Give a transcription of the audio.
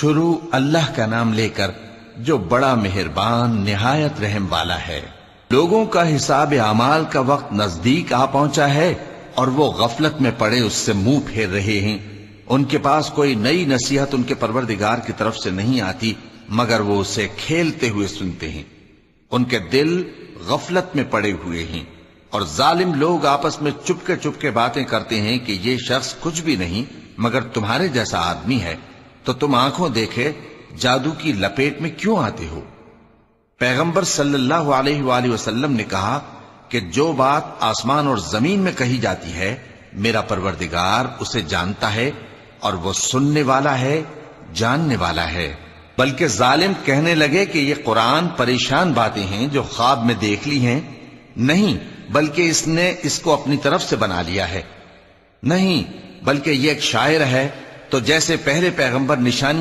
شروع اللہ کا نام لے کر جو بڑا مہربان نہایت رحم والا ہے۔ لوگوں کا حساب اعمال کا وقت نزدیک آ پہنچا ہے اور وہ غفلت میں پڑے اس سے منہ پھیر رہے ہیں۔ ان کے پاس کوئی نئی نصیحت ان کے پروردگار کی طرف سے نہیں آتی مگر وہ اسے کھیلتے ہوئے سنتے ہیں۔ ان کے دل غفلت میں پڑے ہوئے ہیں اور ظالم لوگ آپس میں چپکے باتیں کرتے ہیں کہ یہ شخص کچھ بھی نہیں مگر تمہارے جیسا آدمی ہے، تو تم آنکھوں دیکھے جادو کی لپیٹ میں کیوں آتے ہو؟ پیغمبر صلی اللہ علیہ وآلہ وسلم نے کہا کہ جو بات آسمان اور زمین میں کہی جاتی ہے میرا پروردگار اسے جانتا ہے اور وہ سننے والا ہے، جاننے والا ہے۔ بلکہ ظالم کہنے لگے کہ یہ قرآن پریشان باتیں ہیں جو خواب میں دیکھ لی ہیں، نہیں بلکہ اس نے اس کو اپنی طرف سے بنا لیا ہے، نہیں بلکہ یہ ایک شاعر ہے۔ تو جیسے پہلے پیغمبر نشانی